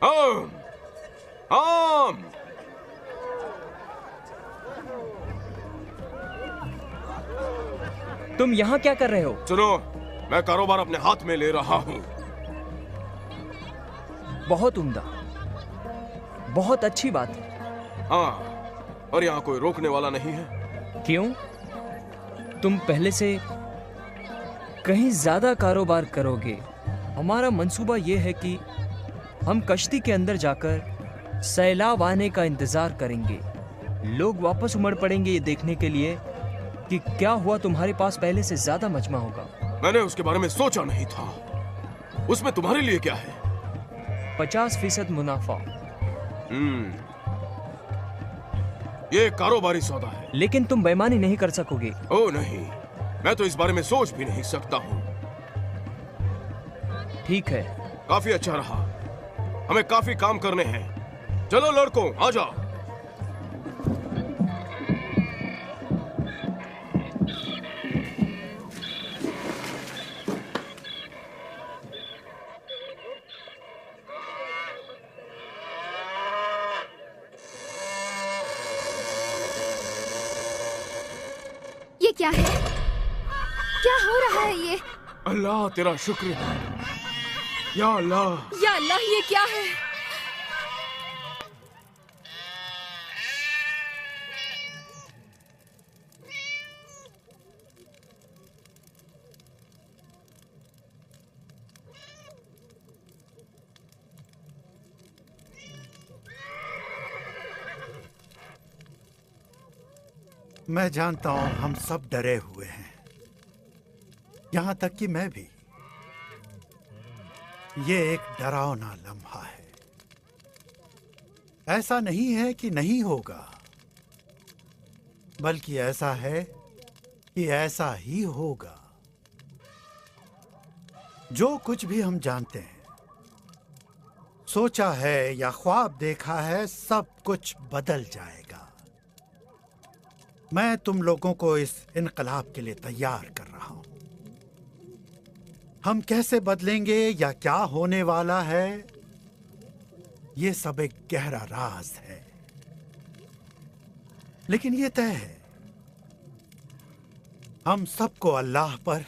हम हम तुम यहाँ क्या कर रहे हो? सुनो, मैं कारोबार अपने हाथ में ले रहा हूँ। बहुत उम्दा, बहुत अच्छी बात है। हाँ, और यहाँ कोई रोकने वाला नहीं है। क्यों? तुम पहले से कहीं ज्यादा कारोबार करोगे। हमारा मंसूबा यह है कि हम कश्ती के अंदर जाकर सैलाब आने का इंतजार करेंगे। लोग वापस उमड़ पड़ेंगे ये देखने के लिए कि क्या हुआ। तुम्हारे पास पहले से ज्यादा मजमा होगा। मैंने उसके बारे में सोचा नहीं था। उसमें तुम्हारे लिए क्या है? 50% मुनाफा। ये कारोबारी सौदा है। लेकिन तुम बेईमानी नहीं कर सकोगे। ओ नहीं, मैं तो इस बारे में सोच भी नहीं सकता हूँ। ठीक है, काफी अच्छा रहा। हमें काफी काम करने हैं। चलो लड़कों, आ जाओ। ये क्या है? क्या हो रहा है ये? अल्लाह तेरा शुक्र है। या अल्लाह, या अल्लाह, ये क्या है? मैं जानता हूं हम सब डरे हुए हैं, यहां तक कि मैं भी। ये एक डरावना लम्हा है। ऐसा नहीं है कि नहीं होगा, बल्कि ऐसा है कि ऐसा ही होगा। जो कुछ भी हम जानते हैं, सोचा है या ख्वाब देखा है, सब कुछ बदल जाएगा। मैं तुम लोगों को इस इनकलाब के लिए तैयार कर रहा हूं। हम कैसे बदलेंगे या क्या होने वाला है, ये सब एक गहरा राज है। लेकिन ये तय है, हम सबको अल्लाह पर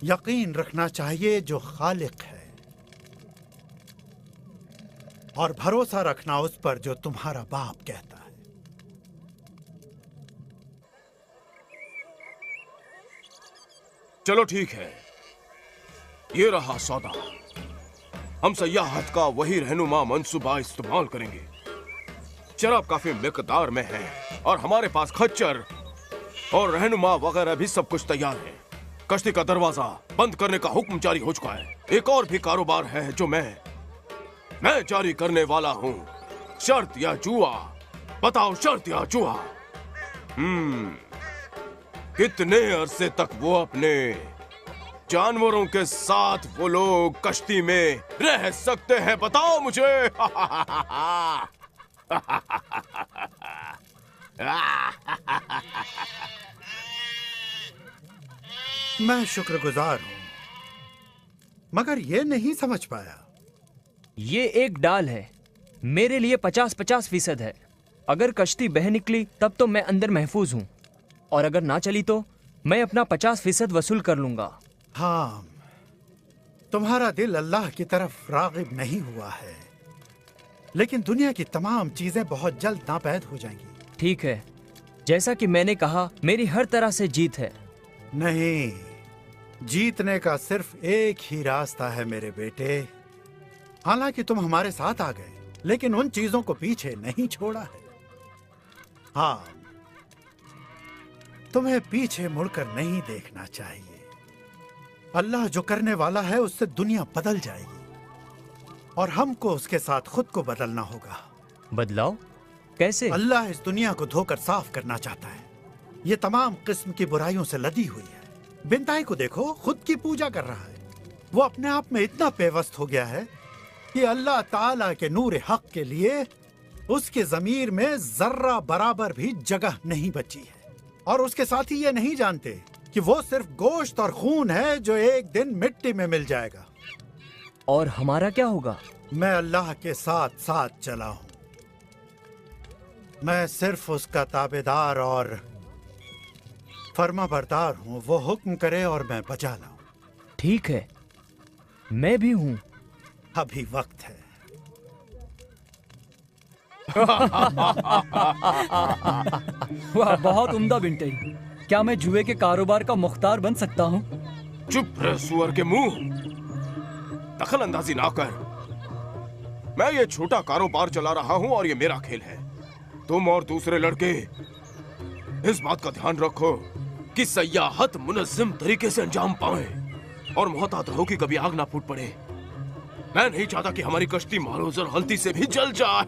यकीन रखना चाहिए जो खालिक है, और भरोसा रखना उस पर जो तुम्हारा बाप कहता है। चलो ठीक है, ये रहा सौदा। हम सयाहत का वही रहनुमा मंसूबा इस्तेमाल करेंगे। शराब काफी मिकदार में है और हमारे पास खच्चर और रहनुमा वगैरह भी सब कुछ तैयार है। कश्ती का दरवाजा बंद करने का हुक्म जारी हो चुका है। एक और भी कारोबार है जो मैं जारी करने वाला हूँ। शर्त या जुआ? बताओ, शर्त या जुआ? कितने अरसे तक वो अपने जानवरों के साथ वो लोग कश्ती में रह सकते हैं? बताओ मुझे। मैं शुक्रगुजार हूं, मगर ये नहीं समझ पाया। ये एक डाल है, मेरे लिए 50-50% है। अगर कश्ती बह निकली तब तो मैं अंदर महफूज हूं, और अगर ना चली तो मैं अपना 50% वसूल कर लूंगा। हाँ, तुम्हारा दिल अल्लाह की तरफ रागिब नहीं हुआ है, लेकिन दुनिया की तमाम चीजें बहुत जल्द नापैद हो जाएंगी। ठीक है, जैसा कि मैंने कहा, मेरी हर तरह से जीत है। नहीं, जीतने का सिर्फ एक ही रास्ता है मेरे बेटे। हालांकि तुम हमारे साथ आ गए, लेकिन उन चीजों को पीछे नहीं छोड़ा है। हाँ, तुम्हें पीछे मुड़कर नहीं देखना चाहिए। अल्लाह जो करने वाला है उससे दुनिया बदल जाएगी, और हमको उसके साथ खुद को बदलना होगा। बदलाव कैसे? अल्लाह इस दुनिया को धोकर साफ करना चाहता है। ये तमाम किस्म की बुराइयों से लदी हुई है। बिनताई को देखो, खुद की पूजा कर रहा है। वो अपने आप में इतना बेवस्त हो गया है कि अल्लाह ताला के नूर हक के लिए उसके ज़मीर में जर्रा बराबर भी जगह नहीं बची है। और उसके साथी ये नहीं जानते कि वो सिर्फ गोश्त और खून है जो एक दिन मिट्टी में मिल जाएगा। और हमारा क्या होगा? मैं अल्लाह के साथ साथ चला हूं। मैं सिर्फ उसका ताबेदार और फर्माबरदार हूं। वो हुक्म करे और मैं बजा लाऊं। ठीक है, मैं भी हूं। अभी वक्त है। वाह, बहुत उम्दा बिंटे। क्या मैं जुए के कारोबार का मुख्तार बन सकता हूँ? चुप रह सुअर के मुंह, दखल अंदाजी ना कर। मैं ये छोटा कारोबार चला रहा हूं और ये मेरा खेल है। तुम और दूसरे लड़के इस बात का ध्यान रखो कि सयाहत मुनज़्ज़म तरीके से अंजाम पाए और मोहतात रहो कि कभी आग ना फूट पड़े। मैं नहीं चाहता कि हमारी कश्ती मारूज और गलती से भी जल जाए।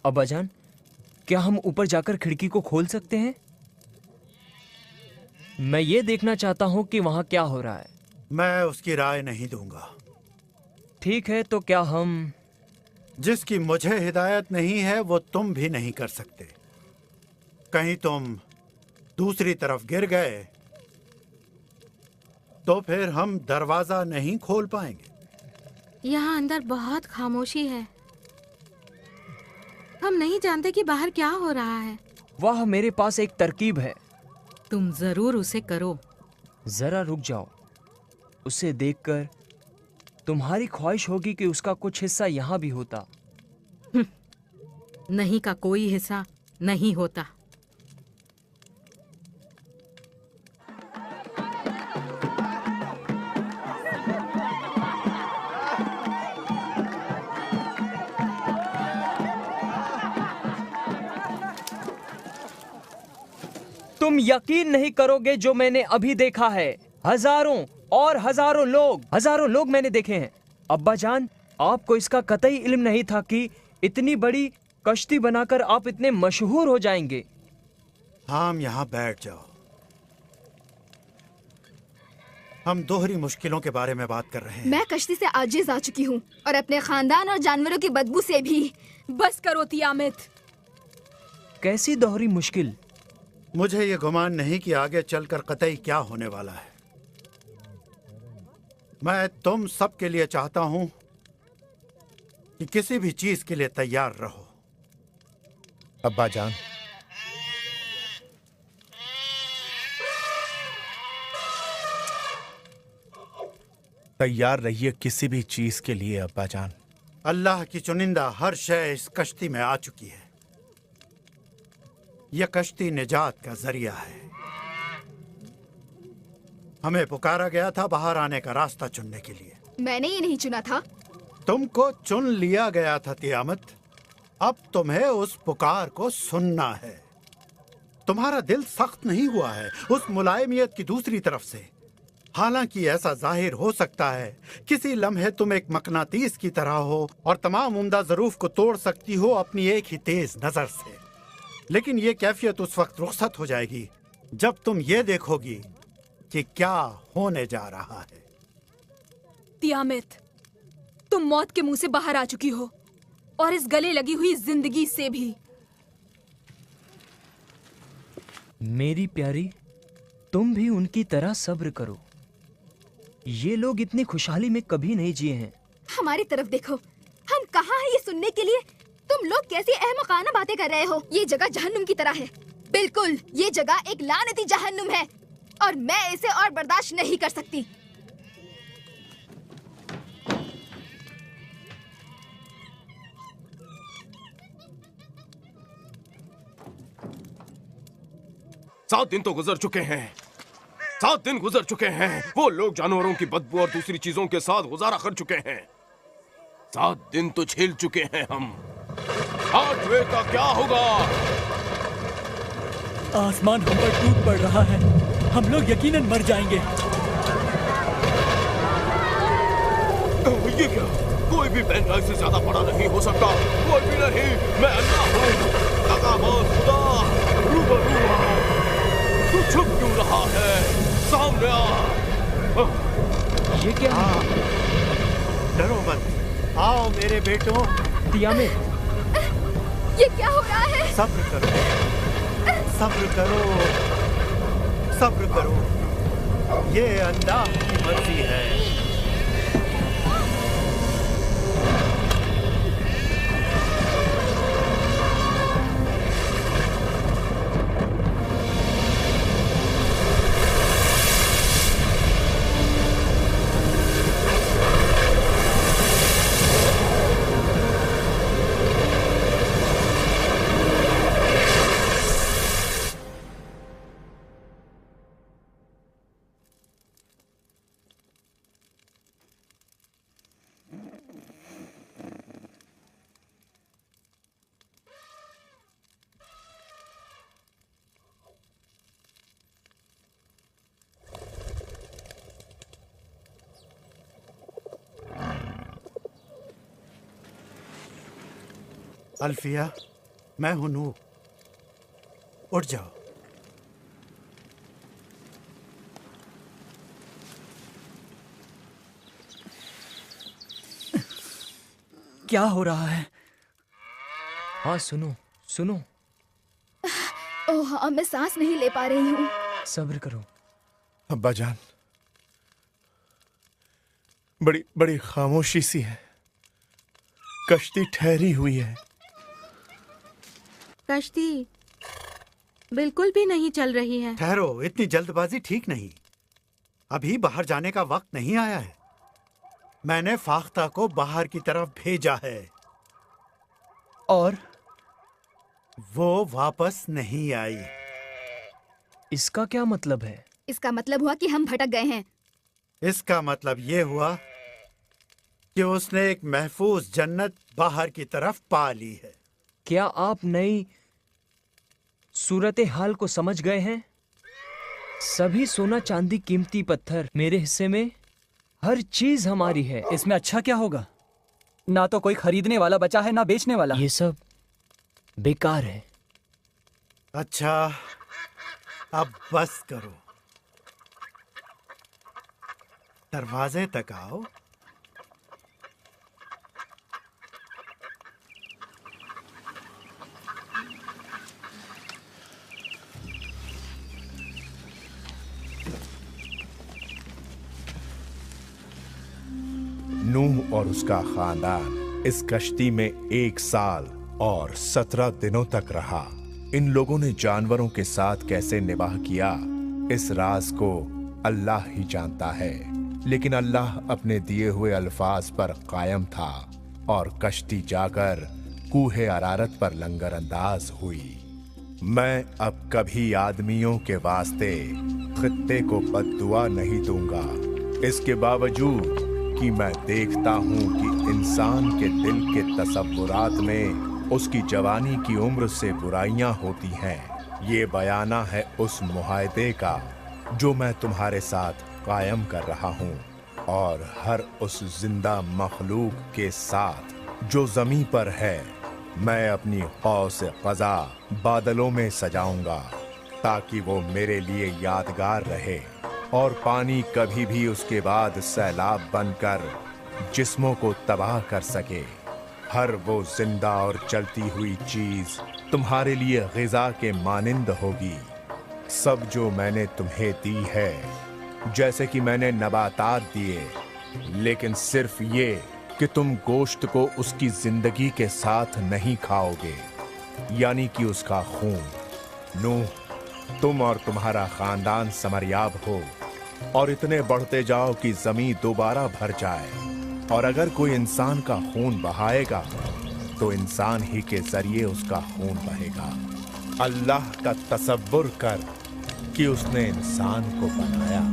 अब्बाजान, क्या हम ऊपर जाकर खिड़की को खोल सकते हैं? मैं ये देखना चाहता हूँ कि वहाँ क्या हो रहा है। मैं उसकी राय नहीं दूंगा। ठीक है, तो क्या हम... जिसकी मुझे हिदायत नहीं है वो तुम भी नहीं कर सकते। कहीं तुम दूसरी तरफ गिर गए तो फिर हम दरवाजा नहीं खोल पाएंगे। यहाँ अंदर बहुत खामोशी है। हम नहीं जानते कि बाहर क्या हो रहा है। वाह, मेरे पास एक तरकीब है। तुम जरूर उसे करो। जरा रुक जाओ। उसे देखकर तुम्हारी ख्वाहिश होगी कि उसका कुछ हिस्सा यहाँ भी होता। नहीं का कोई हिस्सा नहीं होता। तुम यकीन नहीं करोगे जो मैंने अभी देखा है। हजारों और हजारों लोग मैंने देखे हैं। अब्बाजान, आपको इसका कतई इल्म नहीं था कि इतनी बड़ी कश्ती बनाकर आप इतने मशहूर हो जाएंगे। हम यहाँ बैठ जाओ। हम दोहरी मुश्किलों के बारे में बात कर रहे हैं। मैं कश्ती से आजिज आ चुकी हूँ और अपने खानदान और जानवरों की बदबू से भी। बस करो तियामत। कैसी दोहरी मुश्किल? मुझे ये गुमान नहीं कि आगे चलकर कतई क्या होने वाला है। मैं तुम सब के लिए चाहता हूं कि किसी भी चीज के लिए तैयार रहो। अब्बा जान, तैयार रहिए किसी भी चीज के लिए। अब्बा जान, अल्लाह की चुनिंदा हर शय इस कश्ती में आ चुकी है। यह कश्ती निजात का जरिया है। हमें पुकारा गया था बाहर आने का रास्ता चुनने के लिए। मैंने ये नहीं चुना था। तुमको चुन लिया गया था तियामत। अब तुम्हें उस पुकार को सुनना है। तुम्हारा दिल सख्त नहीं हुआ है उस मुलायमियत की दूसरी तरफ से। हालांकि ऐसा जाहिर हो सकता है किसी लम्हे तुम एक मकनातीस की तरह हो और तमाम उम्दा ज़रूफ को तोड़ सकती हो अपनी एक ही तेज नजर से। लेकिन ये कैफियत उस वक्त रुखसत हो जाएगी जब तुम ये देखोगी कि क्या होने जा रहा है। तियामत, तुम मौत के मुंह से बाहर आ चुकी हो और इस गले लगी हुई जिंदगी से भी। मेरी प्यारी, तुम भी उनकी तरह सब्र करो। ये लोग इतनी खुशहाली में कभी नहीं जिए हैं। हमारी तरफ देखो, हम कहाँ हैं ये सुनने के लिए। तुम लोग कैसी अहमकाना बातें कर रहे हो। ये जगह जहन्नुम की तरह है। बिल्कुल, ये जगह एक लानती जहन्नुम है और मैं इसे और बर्दाश्त नहीं कर सकती। सात दिन तो गुजर चुके हैं। 7 दिन गुजर चुके हैं। वो लोग जानवरों की बदबू और दूसरी चीजों के साथ गुजारा कर चुके हैं। 7 दिन तो झेल चुके हैं हम। 8वें का क्या होगा? आसमान हम पर टूट पड़ रहा है। हम लोग यकीनन मर जाएंगे। ये क्या? कोई भी बैंकाई से ज्यादा बड़ा नहीं हो सकता। कोई भी नहीं। मैं अल्लाह हूँ, तकाबुर खुदा, रूबरू हूँ। तू छुप क्यों रहा है? सामने आ। ये क्या है? डरो मत, आओ मेरे बेटों। तियामत, ये क्या हो रहा है? सब्र करो, सब्र करो। सब्र करो, ये अल्लाह की मर्जी है। अल्फिया, मैं हूं नूह, उठ जाओ। क्या हो रहा है? हाँ सुनो सुनो, ओह हाँ, मैं सांस नहीं ले पा रही हूँ। सब्र करो। अब्बा जान, बड़ी बड़ी खामोशी सी है। कश्ती ठहरी हुई है। कश्ती बिल्कुल भी नहीं चल रही है। ठहरो, इतनी जल्दबाजी ठीक नहीं। अभी बाहर जाने का वक्त नहीं आया है। मैंने फाख्ता को बाहर की तरफ भेजा है और वो वापस नहीं आई। इसका क्या मतलब है? इसका मतलब हुआ कि हम भटक गए हैं। इसका मतलब ये हुआ कि उसने एक महफूज जन्नत बाहर की तरफ पा ली है। क्या आप नई सूरत हाल को समझ गए हैं? सभी सोना चांदी कीमती पत्थर मेरे हिस्से में, हर चीज हमारी है। इसमें अच्छा क्या होगा? ना तो कोई खरीदने वाला बचा है, ना बेचने वाला। ये सब बेकार है। अच्छा, अब बस करो, दरवाजे तक आओ। नूह और उसका खानदान इस कश्ती में 1 साल और 17 दिनों तक रहा। इन लोगों ने जानवरों के साथ कैसे निभाह किया, इस राज को अल्लाह ही जानता है। लेकिन अल्लाह अपने दिए हुए अल्फाज पर कायम था और कश्ती जाकर कूहे अरारत पर लंगरअंदाज हुई। मैं अब कभी आदमियों के वास्ते खित्ते को बद्दुआ नहीं दूंगा, इसके बावजूद कि मैं देखता हूं कि इंसान के दिल के तसव्वुरात में उसकी जवानी की उम्र से बुराइयां होती हैं। ये बयाना है उस मुआहदे का जो मैं तुम्हारे साथ कायम कर रहा हूं, और हर उस जिंदा मखलूक के साथ जो जमीन पर है। मैं अपनी कौस क़ज़ा बादलों में सजाऊंगा ताकि वो मेरे लिए यादगार रहे, और पानी कभी भी उसके बाद सैलाब बनकर जिस्मों को तबाह कर सके। हर वो जिंदा और चलती हुई चीज तुम्हारे लिए ग़िज़ा के मानिंद होगी। सब जो मैंने तुम्हें दी है, जैसे कि मैंने नबातात दिए, लेकिन सिर्फ ये कि तुम गोश्त को उसकी जिंदगी के साथ नहीं खाओगे, यानी कि उसका खून। नूह, तुम और तुम्हारा खानदान समरयाब हो और इतने बढ़ते जाओ कि जमीन दोबारा भर जाए। और अगर कोई इंसान का खून बहाएगा तो इंसान ही के जरिए उसका खून बहेगा। अल्लाह का तसव्वुर कर कि उसने इंसान को बनाया।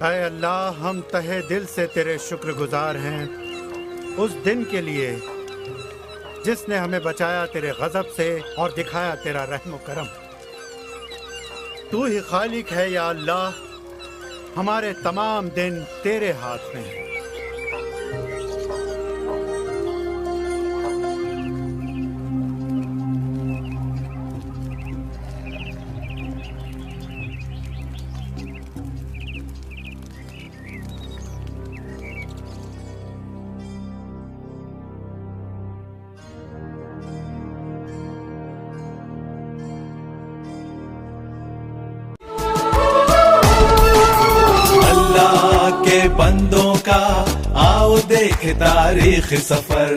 ऐ अल्लाह, हम तहे दिल से तेरे शुक्रगुजार हैं उस दिन के लिए जिसने हमें बचाया तेरे गजब से और दिखाया तेरा रहम करम। तू ही खालिक है या अल्लाह, हमारे तमाम दिन तेरे हाथ में है। बंदों का, आओ देखे तारीख सफर।